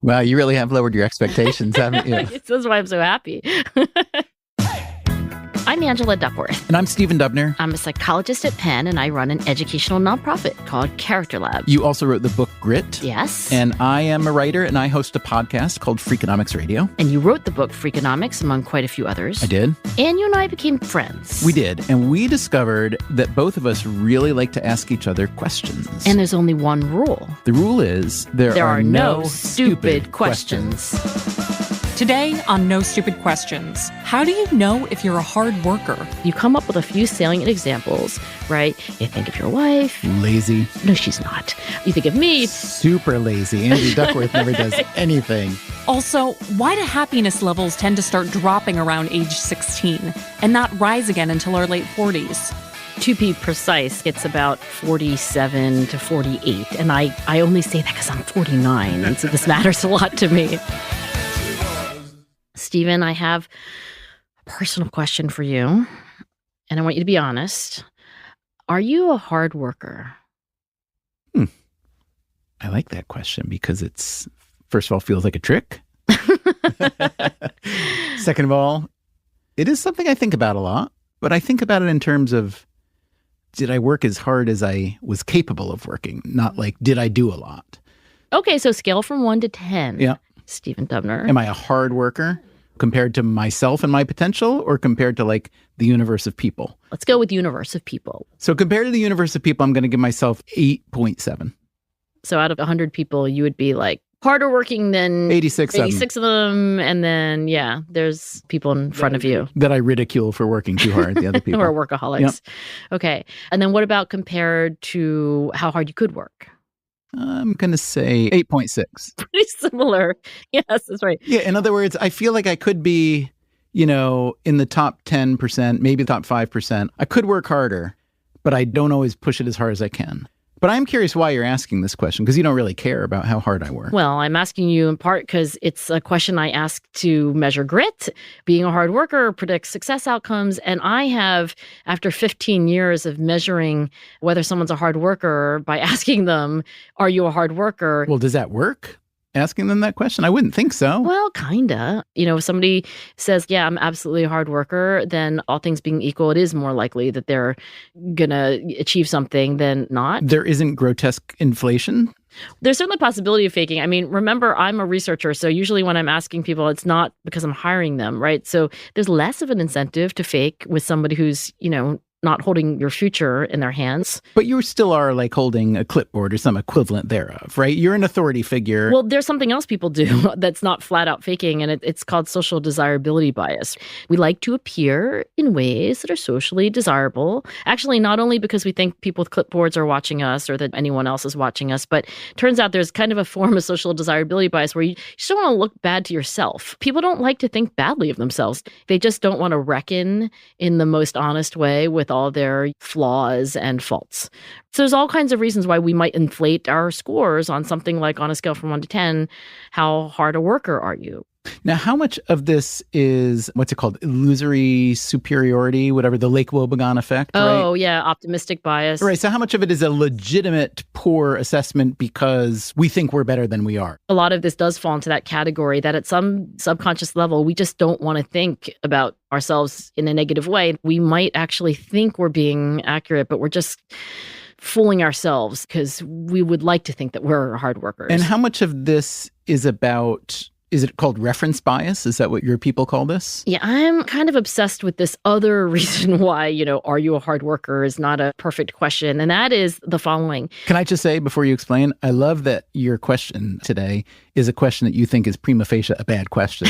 Wow, you really have lowered your expectations, haven't you? That's why I'm so happy. I'm Angela Duckworth. And I'm Stephen Dubner. I'm a psychologist at Penn, and I run an educational nonprofit called Character Lab. You also wrote the book Grit. Yes. And I am a writer, and I host a podcast called Freakonomics Radio. And you wrote the book Freakonomics, among quite a few others. I did. And you and I became friends. We did. And we discovered that both of us really like to ask each other questions. And there's only one rule. The rule is there are no stupid questions. Today on No Stupid Questions, how do you know if you're a hard worker? You come up with a few salient examples, right? You think of your wife. Lazy. No, she's not. You think of me. Super lazy. Angela Duckworth never does anything. Also, why do happiness levels tend to start dropping around age 16 and not rise again until our late 40s? To be precise, it's about 47 to 48. And I only say that because I'm 49. And so this matters a lot to me. Stephen, I have a personal question for you, and I want you to be honest. Are you a hard worker? I like that question because it's, first of all, feels like a trick. Second of all, it is something I think about a lot, but I think about it in terms of, did I work as hard as I was capable of working? Not like, did I do a lot? Okay, so scale from 1 to 10. Yeah. Stephen Dubner. Am I a hard worker compared to myself and my potential, or compared to like the universe of people? Let's go with universe of people. So compared to the universe of people, I'm going to give myself 8.7. So out of 100 people, you would be like harder working than 86 of them. And then, yeah, there's people in front of you that I ridicule for working too hard, the other people. who are workaholics. Yep. Okay. And then what about compared to how hard you could work? I'm going to say 8.6. Pretty similar. Yes, that's right. Yeah. In other words, I feel like I could be, in the top 10%, maybe the top 5%. I could work harder, but I don't always push it as hard as I can. But I'm curious why you're asking this question, because you don't really care about how hard I work. Well, I'm asking you in part because it's a question I ask to measure grit. Being a hard worker predicts success outcomes. And I have, after 15 years of measuring whether someone's a hard worker by asking them, are you a hard worker? Well, does that work? Asking them that question? I wouldn't think so. Well, kinda. If somebody says, yeah, I'm absolutely a hard worker, then all things being equal, it is more likely that they're going to achieve something than not. There isn't grotesque inflation? There's certainly a possibility of faking. I mean, remember, I'm a researcher, so usually when I'm asking people, it's not because I'm hiring them, right? So there's less of an incentive to fake with somebody who's, not holding your future in their hands. But you still are like holding a clipboard or some equivalent thereof, right? You're an authority figure. Well, there's something else people do that's not flat out faking, and it's called social desirability bias. We like to appear in ways that are socially desirable. Actually, not only because we think people with clipboards are watching us or that anyone else is watching us, but turns out there's kind of a form of social desirability bias where you just don't want to look bad to yourself. People don't like to think badly of themselves. They just don't want to reckon in the most honest way with all their flaws and faults. So there's all kinds of reasons why we might inflate our scores on something like, on a scale from 1 to 10, how hard a worker are you? Now, how much of this is, what's it called, illusory superiority, whatever, the Lake Wobegon effect, right? Oh, yeah, optimistic bias. Right, so how much of it is a legitimate poor assessment because we think we're better than we are? A lot of this does fall into that category that at some subconscious level, we just don't want to think about ourselves in a negative way. We might actually think we're being accurate, but we're just fooling ourselves because we would like to think that we're hard workers. And how much of this is about... Is it called reference bias? Is that what your people call this? Yeah, I'm kind of obsessed with this other reason why, are you a hard worker is not a perfect question. And that is the following. Can I just say before you explain, I love that your question today is a question that you think is prima facie a bad question.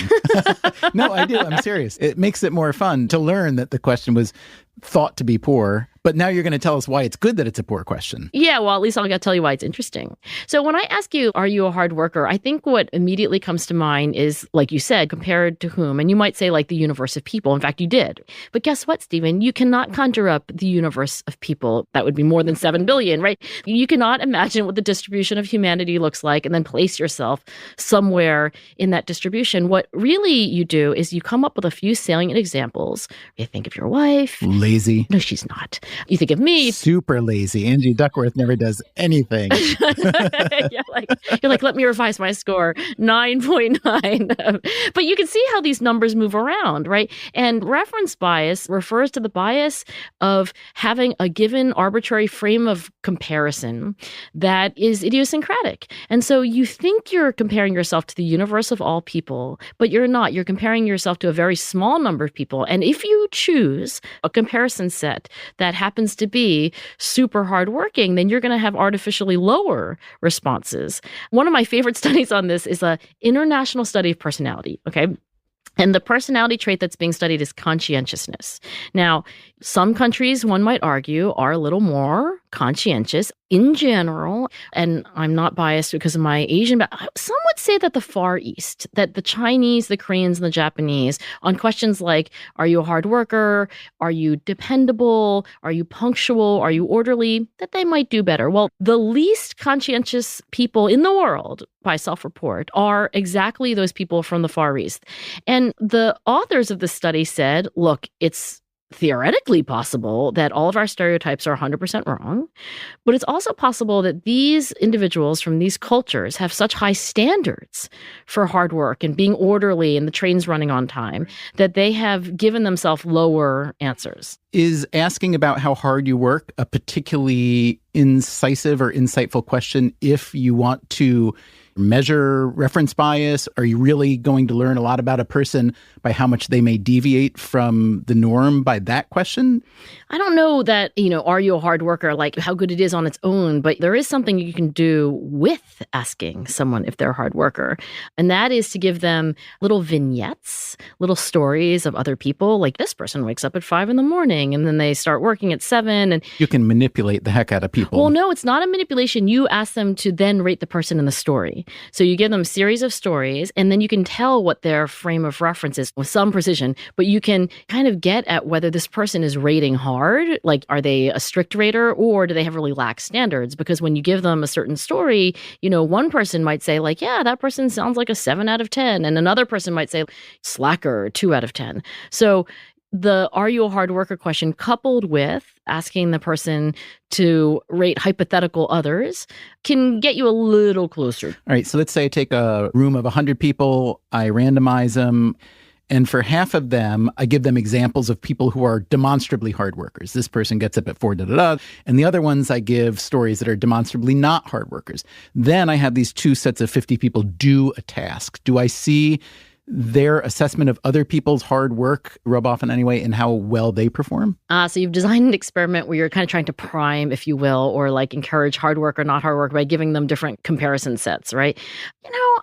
No, I do. I'm serious. It makes it more fun to learn that the question was thought to be poor. But now you're going to tell us why it's good that it's a poor question. Yeah, well, at least I'll tell you why it's interesting. So when I ask you, are you a hard worker? I think what immediately comes to mind is, like you said, compared to whom? And you might say like the universe of people. In fact, you did. But guess what, Stephen? You cannot conjure up the universe of people. That would be more than 7 billion, right? You cannot imagine what the distribution of humanity looks like and then place yourself somewhere in that distribution. What really you do is you come up with a few salient examples. You think of your wife. Lazy. No, she's not. You think of me. Super lazy. Angela Duckworth never does anything. You're like, let me revise my score, 9.9. But you can see how these numbers move around, right? And reference bias refers to the bias of having a given arbitrary frame of comparison that is idiosyncratic. And so you think you're comparing yourself to the universe of all people, but you're not. You're comparing yourself to a very small number of people. And if you choose a comparison set that happens to be super hardworking, then you're going to have artificially lower responses. One of my favorite studies on this is an international study of personality, okay? And the personality trait that's being studied is conscientiousness. Now, some countries, one might argue, are a little more conscientious in general, and I'm not biased because of my Asian background. Some would say that the Far East, that the Chinese, the Koreans, and the Japanese, on questions like, are you a hard worker? Are you dependable? Are you punctual? Are you orderly? That they might do better. Well, the least conscientious people in the world, by self-report, are exactly those people from the Far East. And the authors of the study said, look, it's theoretically possible that all of our stereotypes are 100% wrong, but it's also possible that these individuals from these cultures have such high standards for hard work and being orderly and the trains running on time that they have given themselves lower answers. Is asking about how hard you work a particularly incisive or insightful question if you want to measure reference bias? Are you really going to learn a lot about a person by how much they may deviate from the norm by that question? I don't know that, are you a hard worker, like how good it is on its own, but there is something you can do with asking someone if they're a hard worker. And that is to give them little vignettes, little stories of other people. Like this person wakes up at 5 a.m. and then they start working at 7. And you can manipulate the heck out of people. Well, no, it's not a manipulation. You ask them to then rate the person in the story. So you give them a series of stories, and then you can tell what their frame of reference is with some precision, but you can kind of get at whether this person is rating hard, like are they a strict rater, or do they have really lax standards? Because when you give them a certain story, one person might say like, yeah, that person sounds like a 7 out of 10. And another person might say slacker, 2 out of 10. So the are you a hard worker question coupled with asking the person to rate hypothetical others can get you a little closer. All right. So let's say I take a room of 100 people, I randomize them, and for half of them, I give them examples of people who are demonstrably hard workers. This person gets up at 4, and the other ones I give stories that are demonstrably not hard workers. Then I have these two sets of 50 people do a task. Do I see their assessment of other people's hard work rub off in any way in how well they perform? So you've designed an experiment where you're kind of trying to prime, if you will, or like encourage hard work or not hard work by giving them different comparison sets, right?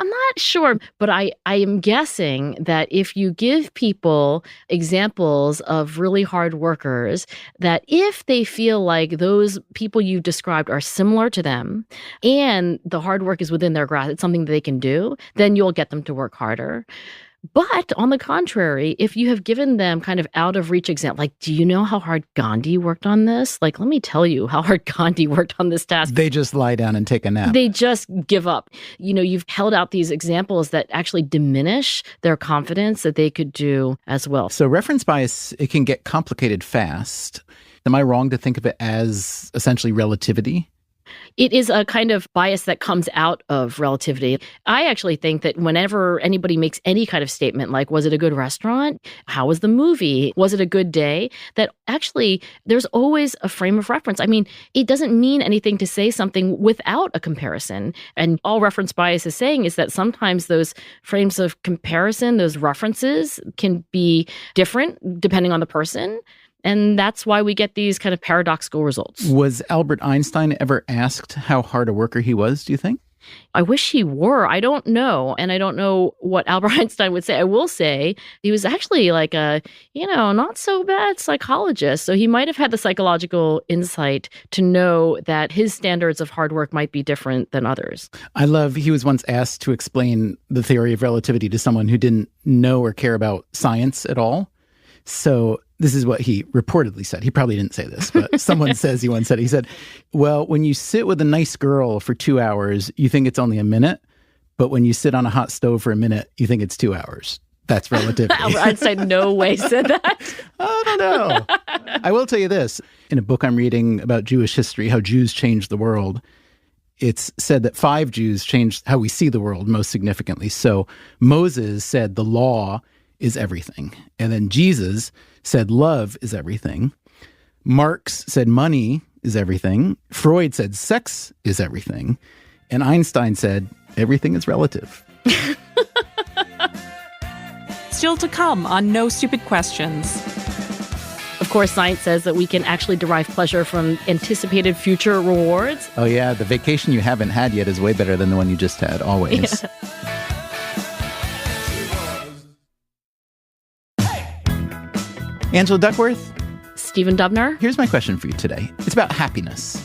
I'm not sure, but I am guessing that if you give people examples of really hard workers, that if they feel like those people you've described are similar to them and the hard work is within their grasp, it's something that they can do, then you'll get them to work harder. But on the contrary, if you have given them kind of out of reach example, like, do you know how hard Gandhi worked on this? Like, let me tell you how hard Gandhi worked on this task. They just lie down and take a nap. They just give up. You've held out these examples that actually diminish their confidence that they could do as well. So reference bias, it can get complicated fast. Am I wrong to think of it as essentially relativity? It is a kind of bias that comes out of relativity. I actually think that whenever anybody makes any kind of statement like, was it a good restaurant? How was the movie? Was it a good day? That actually there's always a frame of reference. I mean, it doesn't mean anything to say something without a comparison. And all reference bias is saying is that sometimes those frames of comparison, those references can be different depending on the person. And that's why we get these kind of paradoxical results. Was Albert Einstein ever asked how hard a worker he was, do you think? I wish he were. I don't know. And I don't know what Albert Einstein would say. I will say he was actually like a, not so bad psychologist. So he might have had the psychological insight to know that his standards of hard work might be different than others. He was once asked to explain the theory of relativity to someone who didn't know or care about science at all. So this is what he reportedly said. He probably didn't say this, but someone says he once said, he said, well, when you sit with a nice girl for 2 hours, you think it's only a minute. But when you sit on a hot stove for a minute, you think it's 2 hours. That's relativity. Albert Einstein no way said that. I don't know. I will tell you this. In a book I'm reading about Jewish history, how Jews changed the world, it's said that 5 Jews changed how we see the world most significantly. So Moses said the law is everything. And then Jesus said love is everything. Marx said money is everything. Freud said sex is everything. And Einstein said everything is relative. Still to come on No Stupid Questions. Of course, science says that we can actually derive pleasure from anticipated future rewards. Oh, yeah. The vacation you haven't had yet is way better than the one you just had, always. Yeah. Angela Duckworth, Stephen Dubner. here's my question for you today. It's about happiness,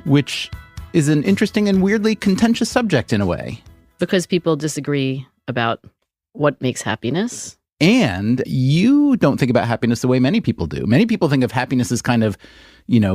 which is an interesting and weirdly contentious subject in a way. Because people disagree about what makes happiness. And you don't think about happiness the way many people do. Many people think of happiness as kind of,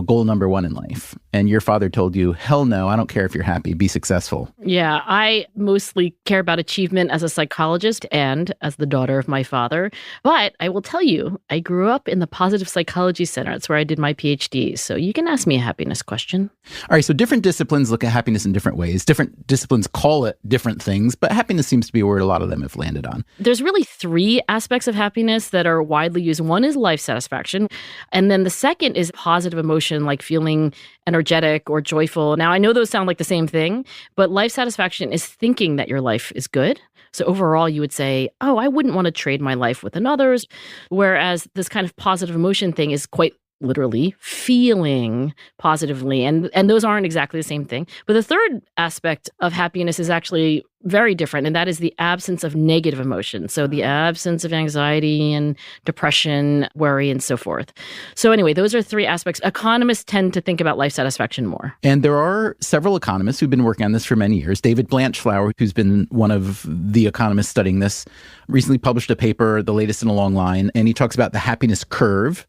goal number 1 in life. And your father told you, hell no, I don't care if you're happy, be successful. Yeah, I mostly care about achievement as a psychologist and as the daughter of my father. But I will tell you, I grew up in the Positive Psychology Center. That's where I did my PhD. So you can ask me a happiness question. All right, so different disciplines look at happiness in different ways. Different disciplines call it different things, but happiness seems to be a word a lot of them have landed on. There's really 3 aspects of happiness that are widely used. One is life satisfaction. And then the second is positive emotion, like feeling energetic or joyful. Now, I know those sound like the same thing, but life satisfaction is thinking that your life is good. So overall, you would say, oh, I wouldn't want to trade my life with another's. Whereas this kind of positive emotion thing is quite literally feeling positively. And those aren't exactly the same thing. But the third aspect of happiness is actually very different, and that is the absence of negative emotion. So the absence of anxiety and depression, worry, and so forth. So anyway, those are 3 aspects. Economists tend to think about life satisfaction more. And there are several economists who've been working on this for many years. David Blanchflower, who's been one of the economists studying this, recently published a paper, the latest in a long line, and he talks about the happiness curve.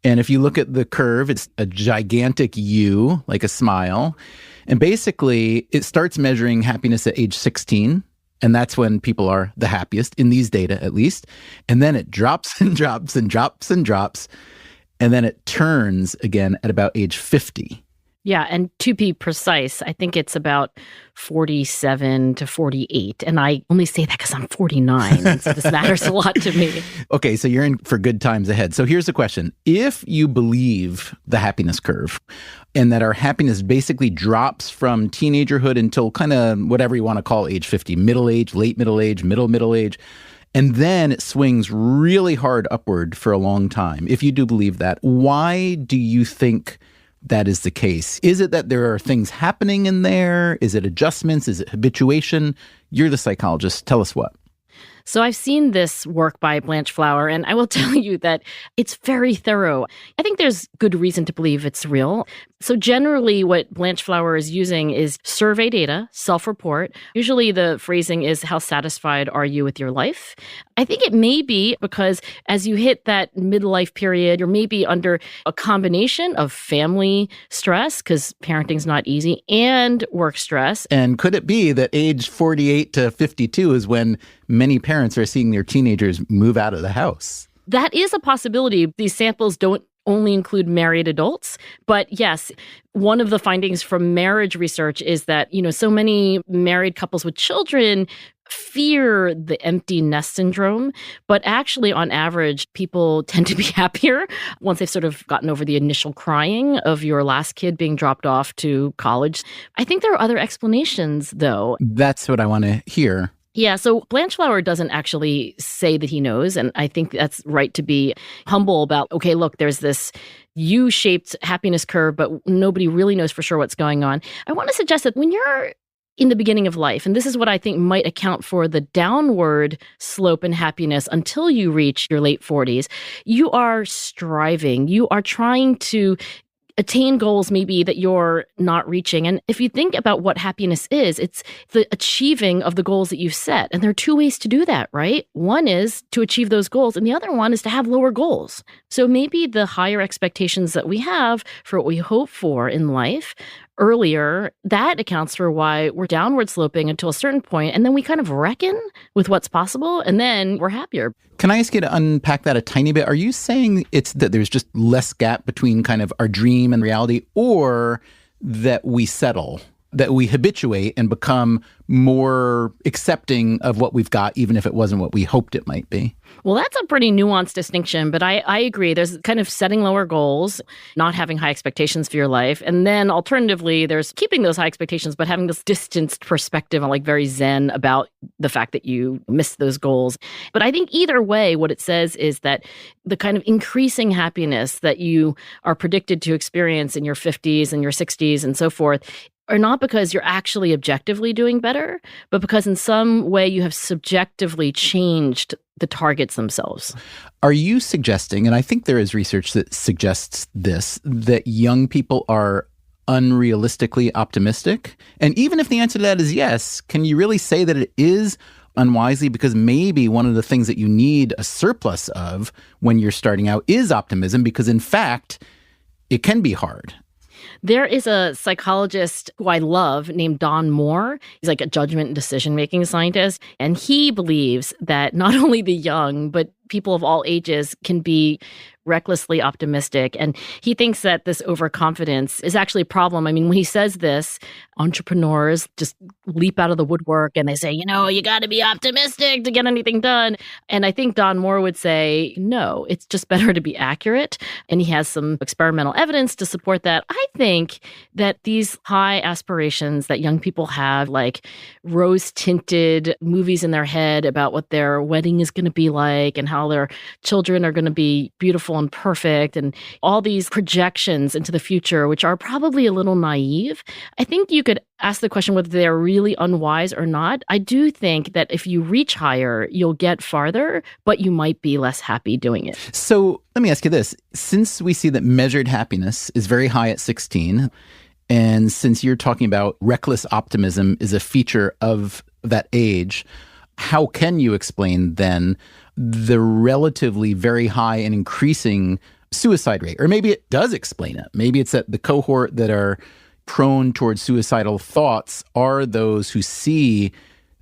And if you look at the curve, it's a gigantic U, like a smile. And basically, it starts measuring happiness at age 16. And that's when people are the happiest, in these data at least. And then it drops and drops and drops and drops. And then it turns again at about age 50. Yeah, and to be precise, I think it's about 47 to 48. And I only say that because I'm 49, and so this matters a lot to me. Okay, so you're in for good times ahead. So here's the question. If you believe the happiness curve and that our happiness basically drops from teenagerhood until kind of whatever you want to call age 50, middle age, late middle age, middle age, and then it swings really hard upward for a long time. If you do believe that, why do you think that is the case? Is it that there are things happening in there? Is it adjustments? Is it habituation? You're the psychologist. Tell us what. So I've seen this work by Blanchflower, and I will tell you that it's very thorough. I think there's good reason to believe it's real. So generally what Blanchflower is using is survey data, self-report. Usually the phrasing is, how satisfied are you with your life? I think it may be because as you hit that midlife period, you're maybe under a combination of family stress, because parenting's not easy, and work stress. And could it be that age 48 to 52 is when many parents are seeing their teenagers move out of the house? That is a possibility. These samples don't only include married adults. But yes, one of the findings from marriage research is that, so many married couples with children fear the empty nest syndrome. But actually, on average, people tend to be happier once they've sort of gotten over the initial crying of your last kid being dropped off to college. I think there are other explanations, though. That's what I want to hear. Yeah, so Blanchflower doesn't actually say that he knows, and I think that's right to be humble about, okay, look, there's this U-shaped happiness curve, but nobody really knows for sure what's going on. I want to suggest that when you're in the beginning of life, and this is what I think might account for the downward slope in happiness until you reach your late 40s, you are striving, you are trying to attain goals maybe that you're not reaching. And if you think about what happiness is, it's the achieving of the goals that you've set. And there are 2 ways to do that, right? One is to achieve those goals, and the other one is to have lower goals. So maybe the higher expectations that we have for what we hope for in life earlier, that accounts for why we're downward sloping until a certain point, and then we kind of reckon with what's possible, and then we're happier. Can I ask you to unpack that a tiny bit? Are you saying it's that there's just less gap between kind of our dream and reality, or that we settle, that we habituate and become more accepting of what we've got, even if it wasn't what we hoped it might be? Well, that's a pretty nuanced distinction, but I agree. There's kind of setting lower goals, not having high expectations for your life. And then alternatively, there's keeping those high expectations, but having this distanced perspective on like very zen about the fact that you missed those goals. But I think either way, what it says is that the kind of increasing happiness that you are predicted to experience in your 50s and your 60s and so forth are not because you're actually objectively doing better, but because in some way you have subjectively changed the targets themselves. Are you suggesting, and I think there is research that suggests this, that young people are unrealistically optimistic? And even if the answer to that is yes, can you really say that it is unwisely? Because maybe one of the things that you need a surplus of when you're starting out is optimism, because in fact, it can be hard. There is a psychologist who I love named Don Moore. He's like a judgment and decision-making scientist. And he believes that not only the young, but people of all ages can be recklessly optimistic. And he thinks that this overconfidence is actually a problem. I mean, when he says this, entrepreneurs just leap out of the woodwork and they say, you got to be optimistic to get anything done. And I think Don Moore would say, no, it's just better to be accurate. And he has some experimental evidence to support that. I think that these high aspirations that young people have, like rose-tinted movies in their head about what their wedding is going to be like and how their children are going to be beautiful and perfect, and all these projections into the future, which are probably a little naive. I think you could ask the question whether they're really unwise or not. I do think that if you reach higher, you'll get farther, but you might be less happy doing it. So let me ask you this. Since we see that measured happiness is very high at 16, and since you're talking about reckless optimism is a feature of that age, how can you explain then the relatively very high and increasing suicide rate? Or maybe it does explain it. Maybe it's that the cohort that are prone towards suicidal thoughts are those who see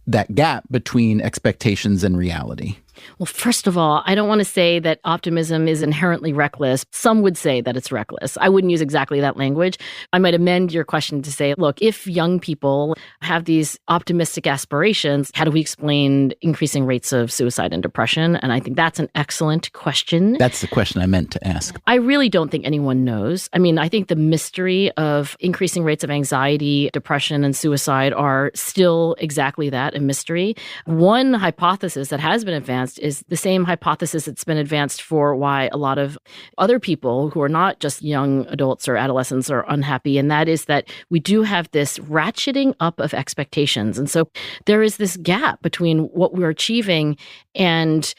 that gap between expectations and reality. Well, first of all, I don't want to say that optimism is inherently reckless. Some would say that it's reckless. I wouldn't use exactly that language. I might amend your question to say, look, if young people have these optimistic aspirations, how do we explain increasing rates of suicide and depression? And I think that's an excellent question. That's the question I meant to ask. I really don't think anyone knows. I mean, I think the mystery of increasing rates of anxiety, depression, and suicide are still exactly that, a mystery. One hypothesis that has been advanced is the same hypothesis that's been advanced for why a lot of other people who are not just young adults or adolescents are unhappy, and that is that we do have this ratcheting up of expectations. And so there is this gap between what we're achieving and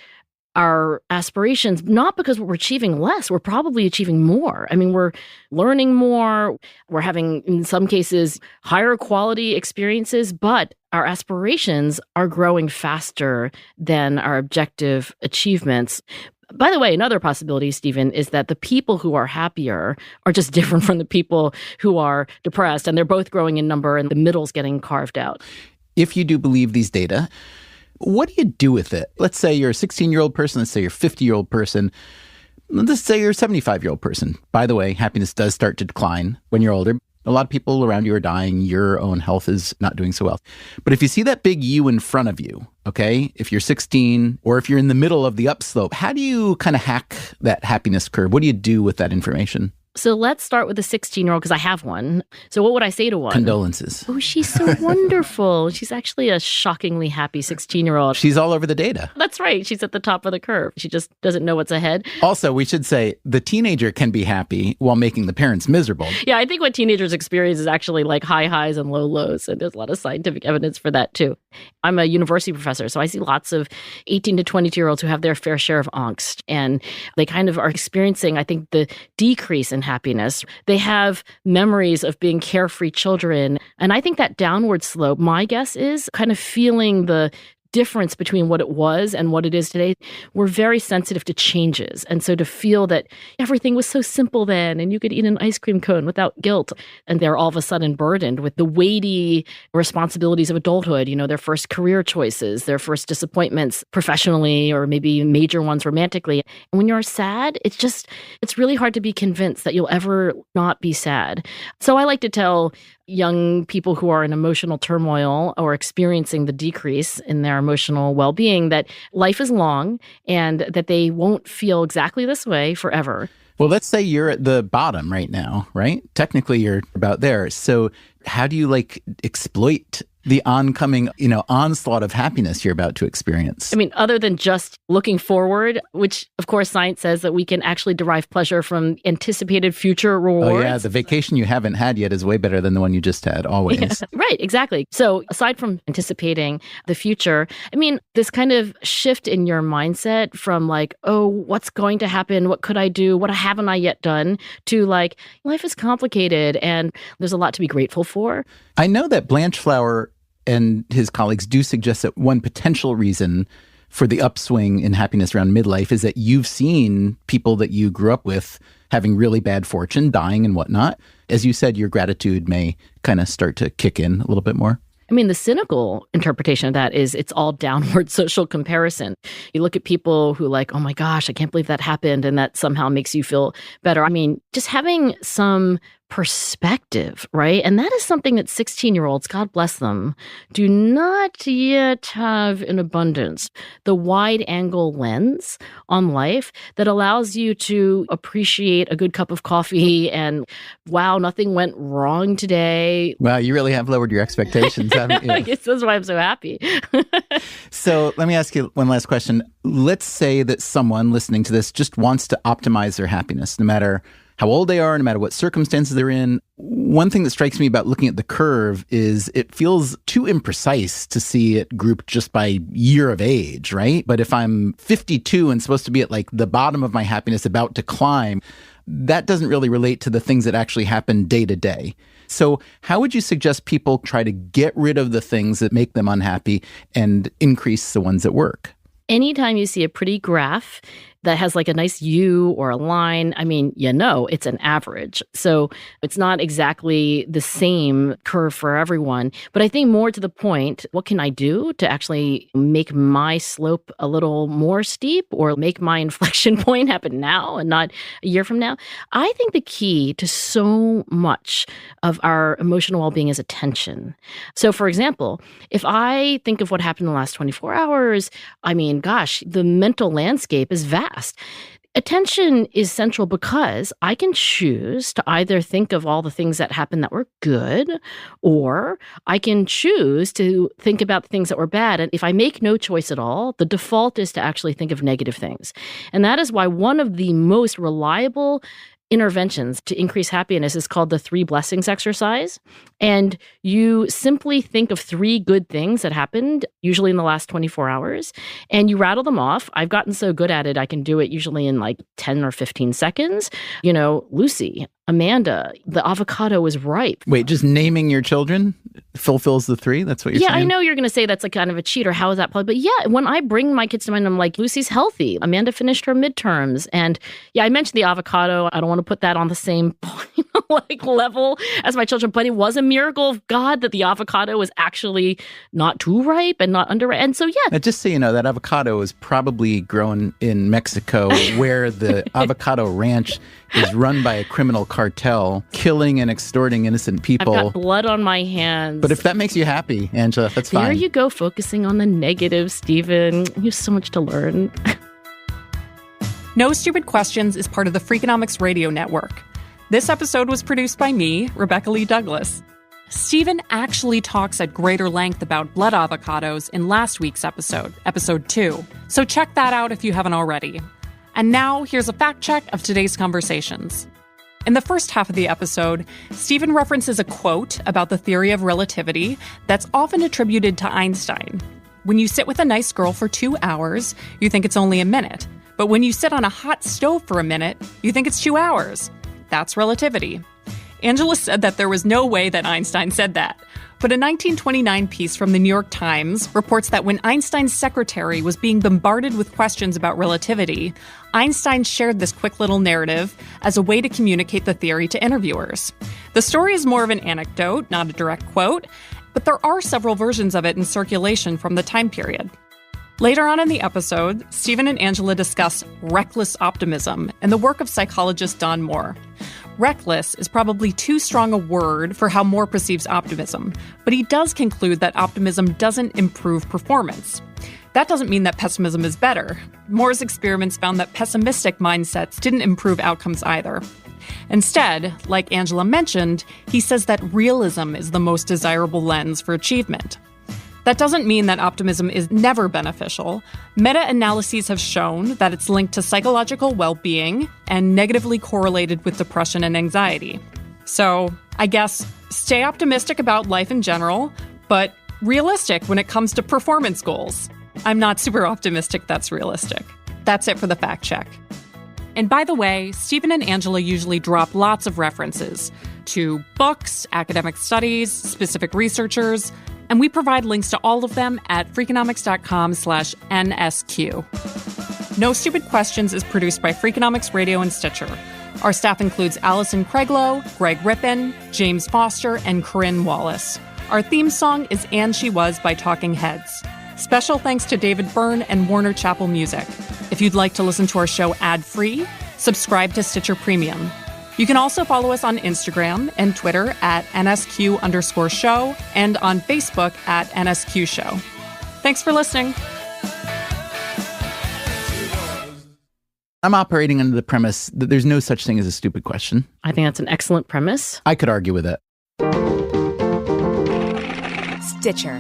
our aspirations, not because we're achieving less, we're probably achieving more. I mean, we're learning more, we're having, in some cases, higher quality experiences, but our aspirations are growing faster than our objective achievements. By the way, another possibility, Stephen, is that the people who are happier are just different from the people who are depressed, and they're both growing in number and the middle's getting carved out. If you do believe these data, what do you do with it? Let's say you're a 16-year-old person. Let's say you're a 50-year-old person. Let's say you're a 75-year-old person. By the way, happiness does start to decline when you're older. A lot of people around you are dying. Your own health is not doing so well. But if you see that big U in front of you, okay, if you're 16 or if you're in the middle of the upslope, how do you kind of hack that happiness curve? What do you do with that information? So let's start with a 16-year-old, because I have one. So what would I say to one? Condolences. Oh, she's so wonderful. She's actually a shockingly happy 16-year-old. She's all over the data. That's right. She's at the top of the curve. She just doesn't know what's ahead. Also, we should say the teenager can be happy while making the parents miserable. Yeah, I think what teenagers experience is actually like high highs and low lows. And there's a lot of scientific evidence for that, too. I'm a university professor, so I see lots of 18 to 22-year-olds who have their fair share of angst. And they kind of are experiencing, I think, the decrease in happiness. They have memories of being carefree children. And I think that downward slope, my guess is kind of feeling the difference between what it was and what it is today. We're very sensitive to changes. And so to feel that everything was so simple then and you could eat an ice cream cone without guilt, and they're all of a sudden burdened with the weighty responsibilities of adulthood, their first career choices, their first disappointments professionally, or maybe major ones romantically. And when you're sad, it's really hard to be convinced that you'll ever not be sad. So I like to tell young people who are in emotional turmoil or experiencing the decrease in their emotional well-being that life is long and that they won't feel exactly this way forever. Well, let's say you're at the bottom right now, right? Technically, you're about there. So how do you exploit the oncoming, onslaught of happiness you're about to experience? I mean, other than just looking forward, which of course science says that we can actually derive pleasure from anticipated future rewards. Oh yeah, the vacation you haven't had yet is way better than the one you just had, always. Yeah, right, exactly. So aside from anticipating the future, I mean, this kind of shift in your mindset from what's going to happen? What could I do? What haven't I yet done? To life is complicated and there's a lot to be grateful for. I know that Blanchflower and his colleagues do suggest that one potential reason for the upswing in happiness around midlife is that you've seen people that you grew up with having really bad fortune, dying and whatnot. As you said, your gratitude may kind of start to kick in a little bit more. I mean, the cynical interpretation of that is it's all downward social comparison. You look at people who oh my gosh, I can't believe that happened, and that somehow makes you feel better. I mean, just having some perspective, right? And that is something that 16-year-olds, God bless them, do not yet have in abundance. The wide angle lens on life that allows you to appreciate a good cup of coffee and, wow, nothing went wrong today. Wow, you really have lowered your expectations, haven't you? Yes, that's why I'm so happy. So let me ask you one last question. Let's say that someone listening to this just wants to optimize their happiness, no matter how old they are, no matter what circumstances they're in. One thing that strikes me about looking at the curve is it feels too imprecise to see it grouped just by year of age, right? But if I'm 52 and supposed to be at the bottom of my happiness, about to climb, that doesn't really relate to the things that actually happen day to day. So how would you suggest people try to get rid of the things that make them unhappy and increase the ones that work? Anytime you see a pretty graph that has a nice U or a line, I mean, it's an average. So it's not exactly the same curve for everyone. But I think more to the point, what can I do to actually make my slope a little more steep or make my inflection point happen now and not a year from now? I think the key to so much of our emotional well-being is attention. So for example, if I think of what happened in the last 24 hours, I mean, gosh, the mental landscape is vast. Attention is central because I can choose to either think of all the things that happened that were good, or I can choose to think about the things that were bad. And if I make no choice at all, the default is to actually think of negative things. And that is why one of the most reliable interventions to increase happiness is called the 3 blessings exercise. And you simply think of 3 good things that happened, usually in the last 24 hours, and you rattle them off. I've gotten so good at it, I can do it usually in 10 or 15 seconds. Lucy, Amanda, the avocado is ripe. Wait, just naming your children fulfills the 3? That's what you're saying? Yeah, I know you're going to say that's kind of a cheat, or how is that possible? But yeah, when I bring my kids to mind, I'm Lucy's healthy. Amanda finished her midterms. And yeah, I mentioned the avocado. I don't want to put that on the same level as my children, but it was a miracle of God that the avocado was actually not too ripe and not underripe. And so, yeah. Now, just so you know, that avocado is probably grown in Mexico, where the avocado ranch is run by a criminal cartel, killing and extorting innocent people. I've got blood on my hands. But if that makes you happy, Angela, that's fine. There you go, focusing on the negative, Stephen. You have so much to learn. No Stupid Questions is part of the Freakonomics Radio Network. This episode was produced by me, Rebecca Lee Douglas. Stephen actually talks at greater length about blood avocados in last week's episode, episode 2. So check that out if you haven't already. And now, here's a fact check of today's conversations. In the first half of the episode, Stephen references a quote about the theory of relativity that's often attributed to Einstein. When you sit with a nice girl for 2 hours, you think it's only a minute. But when you sit on a hot stove for a minute, you think it's 2 hours. That's relativity. Angela said that there was no way that Einstein said that. But a 1929 piece from the New York Times reports that when Einstein's secretary was being bombarded with questions about relativity, Einstein shared this quick little narrative as a way to communicate the theory to interviewers. The story is more of an anecdote, not a direct quote, but there are several versions of it in circulation from the time period. Later on in the episode, Stephen and Angela discuss reckless optimism and the work of psychologist Don Moore. Reckless is probably too strong a word for how Moore perceives optimism, but he does conclude that optimism doesn't improve performance. That doesn't mean that pessimism is better. Moore's experiments found that pessimistic mindsets didn't improve outcomes either. Instead, like Angela mentioned, he says that realism is the most desirable lens for achievement. That doesn't mean that optimism is never beneficial. Meta-analyses have shown that it's linked to psychological well-being and negatively correlated with depression and anxiety. So, I guess, stay optimistic about life in general, but realistic when it comes to performance goals. I'm not super optimistic that's realistic. That's it for the fact check. And by the way, Stephen and Angela usually drop lots of references to books, academic studies, specific researchers, and we provide links to all of them at freakonomics.com/NSQ. No Stupid Questions is produced by Freakonomics Radio and Stitcher. Our staff includes Allison Craiglow, Greg Rippin, James Foster, and Corinne Wallace. Our theme song is And She Was by Talking Heads. Special thanks to David Byrne and Warner Chappell Music. If you'd like to listen to our show ad-free, subscribe to Stitcher Premium. You can also follow us on Instagram and Twitter at NSQ_show and on Facebook at NSQ Show. Thanks for listening. I'm operating under the premise that there's no such thing as a stupid question. I think that's an excellent premise. I could argue with it. Stitcher.